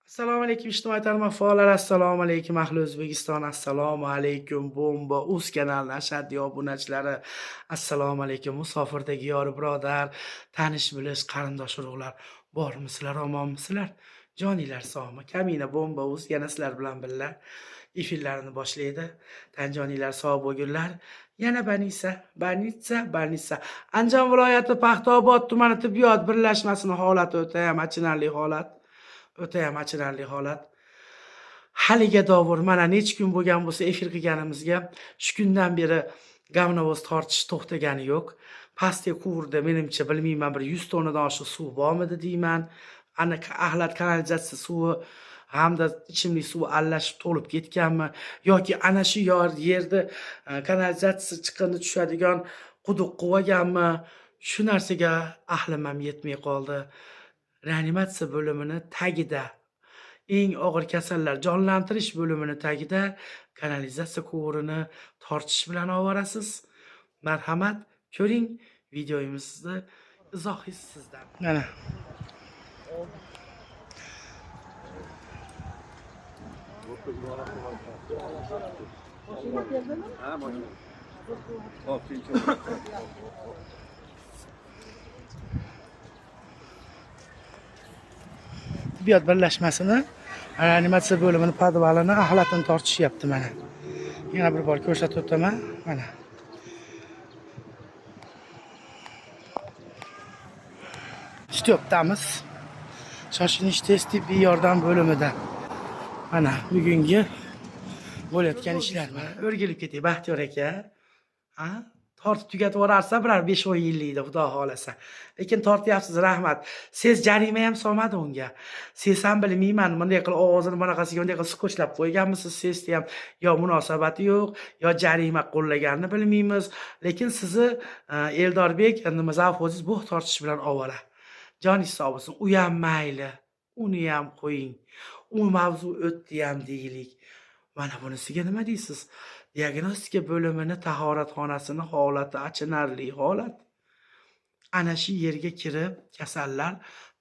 Assalomu alaykum ijtimoiy tarmoq faollari, assalomu alaykum ahli O'zbekiston, assalomu alaykum Bomba Uz kanali ashaddiy obunachilari, assalomu alaykum musofirdagi yori birodar, tanish bilish qarindosh urug'lar, bormisizlar, omonmisizlar? Joninglar sog'mi? Kamina Bomba Uz yana sizlar bilan birga efirlarini boshlaydi. Tan joninglar sog' bo'lgunlar. Yana Banitsa. Andijon viloyati Paxtaobod tumani tibbiyot birlashmasining holati o'ta ham achinarli holat. Haliga dovur mana necha kun bo'lgan bo'lsa efir qilganimizga shu kundan beri gavnovoz tortish to'xtagani yo'q. Pastga quvurda menimcha bilmayman bir 100 tonnadan oshiq suv bormidi deyman. Ana Ahlat kanalizatsiya suvi hamda ichimlik suvi aralashib to'lib ketganmi yoki ana shu yerda kanalizatsiya chiqindi tushadigan quduq quvganmi? Shu narsaga ahlim ham yetmay qoldi. Reanimatsiya bo'limini tagida, eng og'ir kasallar jonlantirish bo'limini tagida kanalizatsiya quvurini tortish bilan ovorasiz. Marhamat, ko'ring videomizni, izohi sizdan. Mana tibbiyot birlashmasini reanimatsiya bo'limini podvalini ahlatini tortishyapti mana. Yana bir bor ko'rsatib o'taman. Mana. Stopdamiz. Shoshilinch tez tibbiy yordam bo'limida. Mana bugungi bo'layotgan ishlar mana. O'rgilib ketay Baxtiyor aka. Ha? Tortib tugatib yuborarsa biror 5-10 yillikda xudo xolasa. Lekin tortyapsiz, rahmat. Siz jarima ham solmadi unga. Siz ham bilmayman, bunday qilib ovozini bunaqasiga bunday qilib sko'chlab qo'yganmisiz, sizni ham yo munosabati yo'q, yo jarima qo'llaganini bilmaymiz. Lekin sizni Eldorbek nima zavfoziz bu tortish bilan ovora. Joningiz sog' bo'lsin. U ham mayli. Uni ham qo'ying. U mavzu o'tdi ham deylik. Mana bunisiga nima deysiz? Diagnostika bo'limini tahoratxonasini holati achinarli holat. Ana shu yerga kirib, kasallar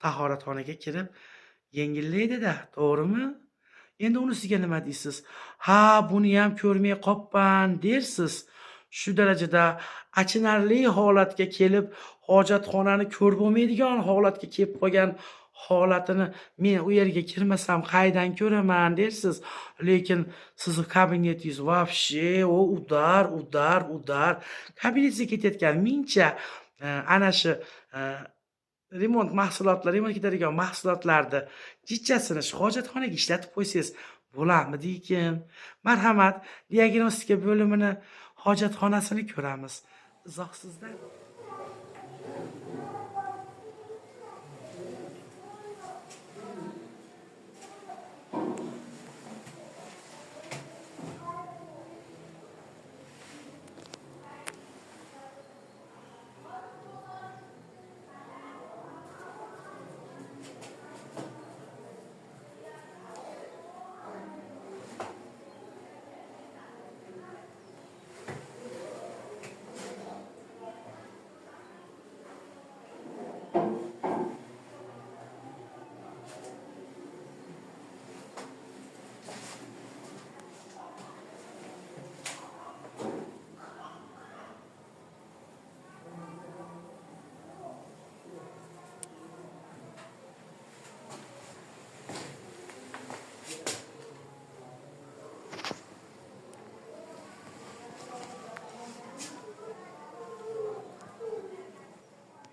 tahoratxonaga kirib yengillaydi-da, to'g'rimi? Endi unisiga nima deysiz? Ha, buni ham ko'rmay qoppan dersiz. Shu darajada achinarli holatga kelib, hojatxonani ko'r bo'lmaydigan holatga kelib qolgan holatini men u yerga kirmasam qaydan ko'raman dersiz. Lekin sizni kabinetingiz vobshe o udar. Kabinetingizga ketayotgan mingcha ana shu remont ketadigan mahsulotlarni jichchasini shu hojatxonaga ishlatib qo'ysangiz bo'larmidikin? Marhamat, diagnostika bo'limini hojatxonasini ko'ramiz. Izoh sizdan.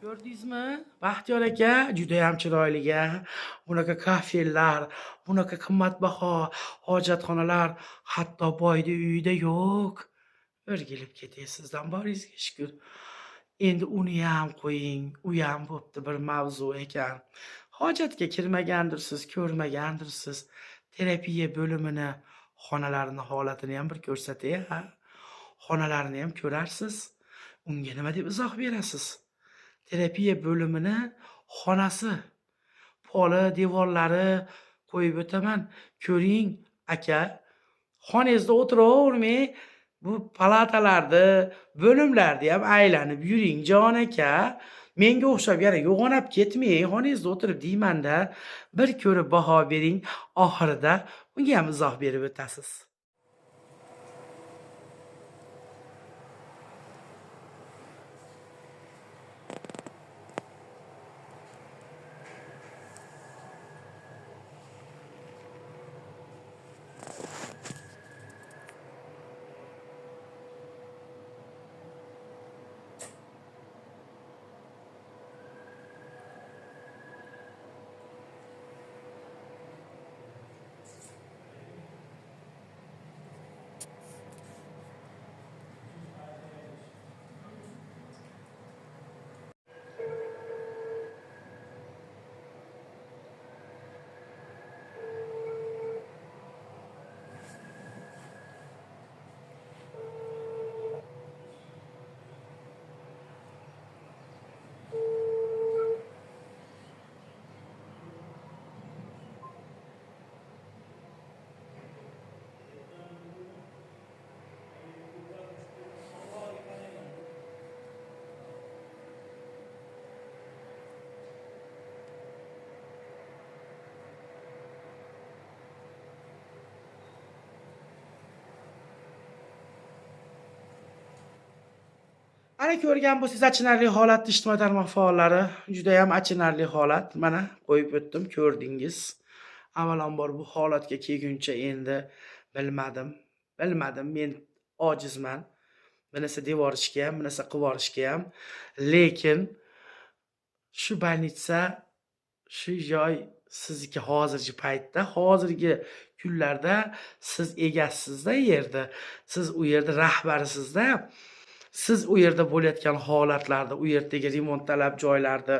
Ko'rdingizmi? Baxtiyor aka juda ham chiroyli-a. Bunaqa kafellar, bunaqa qimmatbaho hojatxonalar hatto boyda uyida yo'q. O'rgilib ketay sizdan boringizga shukr. Endi uni ham qo'ying, u ham bo'pti bir mavzu ekan. Hojatga kirmagandirsiz, ko'rmagandirsiz. Terapiya bo'limini, xonalarini holatini ham bir ko'rsatay-a. Xonalarini ham ko'rarsiz. Unga nima deb izoh berasiz? Terapiya bo'limini xonasi, poli, devorlari qo'yib o'taman. Ko'ring, aka. Xonangizda o'tiravermay, bu palatalarda, bo'limlarda ham aylanib yuring, jon aka. Menga o'xshab yana yo'g'onab ketmang, xonangizda o'tirib deymanda, bir ko'rib baho bering, oxirida unga ham izoh berib o'tasiz. Ana ko'rgan bo'lsangiz achinarli holatni ijtimoiy tarmoq faollari, juda ham achinarli holat. Mana qo'yib o'tdim, ko'rdingiz. Avvalambor bu holatga kelguncha endi bilmadim. Men ojizman. Bir narsa devorishga ham, bir narsa qilvorishga ham. Lekin shu больница, shu joy sizniki hozirgi paytda, hozirgi kunlarda siz egasizda yerda, siz u yerda rahbarisizda. Siz u yerda bo'layotgan holatlarda, u yerdagi remont talab joylarda,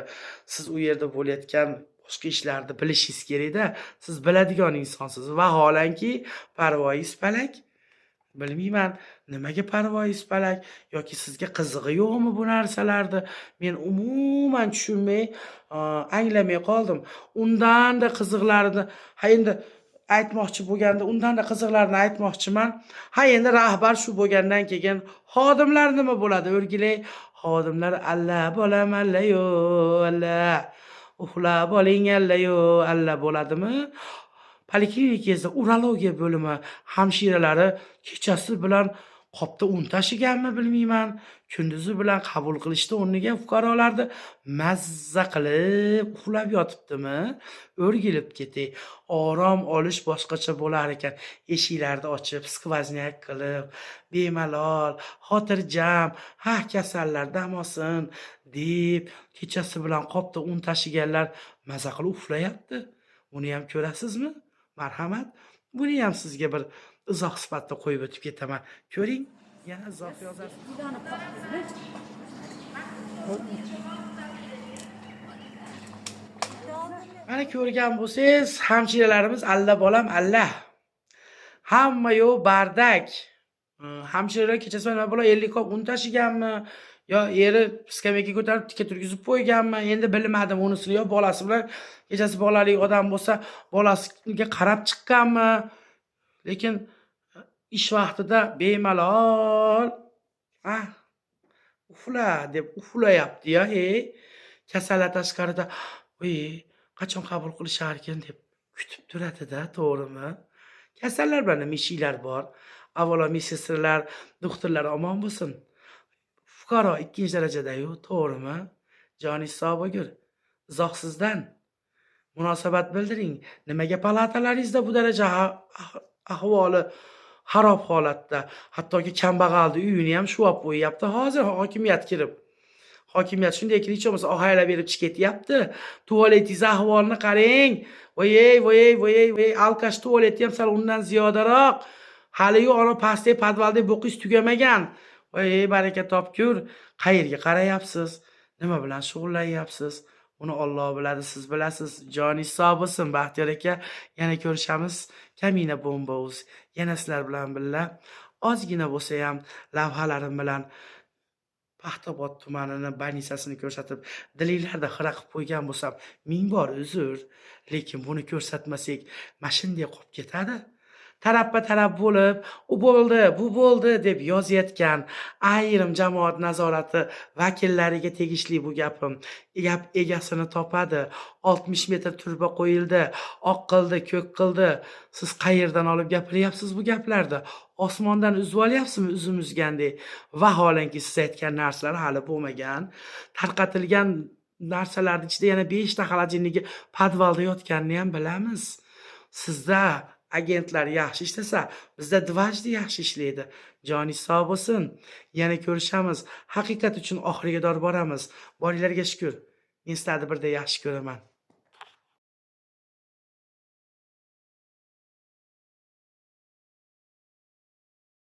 siz u yerda bo'layotgan boshqa ishlarni bilishingiz kerakda. Siz biladigan insonsiz. Vaholanki parvoyingiz palak. Bilmayman, nimaga parvoyingiz palak yoki sizga qizig'i yo'qmi bu narsalarni? Men umuman tushunmay, anglamay qoldim. Undanda qiziqlarini, endi aytmoqchi bo'lganda, undanda qiziqlarini aytmoqchiman. Endi rahbar shu bo'lgandan keyin xodimlar nima bo'ladi? O'rgilay, xodimlar alla bolam alla yo, alla. Uxlab oling alla yo, alla bo'ladimi? Poliklinikada urologiya bo'limi hamshiralari kechasi bilan qopda un tashiganmi bilmayman. Kunduzi bilan qabul qilishda o'rniga fuqarolarni mazza qilib uxlab yotibdimi? O'rgilib ketay. Orom olish boshqacha bo'lar ekan. Eshiklarni ochib, skvoznak qilib, bemalol, xotirjam, kasallar dam olsin deb kechasi bilan qopda un tashiganlar mazza qilib uxlayapti. Buni ham ko'rasizmi? Marhamat. Buni ham sizga bir izoh sifatida qo'yib o'tib ketaman. Ko'ring, yana izoh yozasiz. Mana ko'rgan bo'lsangiz, hamshiralarimiz alla bolam alla. Hamma yo bardak. Hamshiralar kechasi nima bo'la 50 kop un tashiganmi? Yo eri skameykaga ko'tarib tikka turgizib qo'yganmi? Endi bilmadim unisini. Yo bolasi bilan kechasi bolali odam bo'lsa, bolasiga qarab chiqqanmi? Lekin ish vaqtida bemalol uxla deb uxlayapti-ya, kasallar tashqarida, qachon qabul qilishar ekan deb kutib turadi-da, to'g'rimi? Kasallar bilan nima ishinglar bor? Avvalo medsestralar, doktorlar omon bo'lsin. Fuqaro 2-darajada-yu, to'g'rimi? Joningiz sog' bo'lgur. Izoh sizdan. Munosabat bildiring. Nimaga palatalaringizda bu daraja ahvoli xarob holatda, hattoki kambag'alni uyini ham shu olib qo'yyapti. Hozir hokimiyat kirib. Hokimiyat shunday kirib bo'lsa, ohaylab berib chiqib ketyapti. Tualetingiz ahvolini qarang. Voy, alkash tualeti ham sal undan ziyodaroq. Hali-yu ona pastda podvalda bo'qingiz tugamagan. Baraka topkur. Qayerga qarayapsiz? Nima bilan shug'ullanyapsiz? Uni Alloh biladi, siz bilasiz. Joningiz sog' bo'lsin, Baxtiyor aka. Yana ko'rishamiz. Kamina Bombouz. Yana sizlar bilan birga ozgina bo'lsa ham lavhalarim bilan Paxtabod tumanining больницасini ko'rsatib, dilinglarda xira qilib qo'ygan bo'lsam, ming bor uzr. Lekin buni ko'rsatmasak, mashinday qolib ketadi. tarappa-tarap bo'lib, u bo'ldi, bu bo'ldi deb yozayotgan ayrim jamoat nazorati vakillariga tegishli bu gapim. Gap egasini topadi. 60 metr turba qo'yildi, oq qildi, ko'k qildi. Siz qayerdan olib gapiryapsiz bu gaplarni? Osmondan uzib olyapsizmi uzum uzgandek? Vaholanki siz aytgan narsalar hali bo'lmagan. Tarqatilgan narsalarning ichida yana 5 ta xolodilnigi podvalda yotganini ham bilamiz. Sizda agentlar yaxshi ishlasa, bizda dvajdi yaxshi ishlaydi. Joningiz sog' bo'lsin. Yana ko'rishamiz. Haqiqat uchun oxiriga dor boramiz. Boringlarga shukr. Men sizlarni birda yaxshi ko'raman.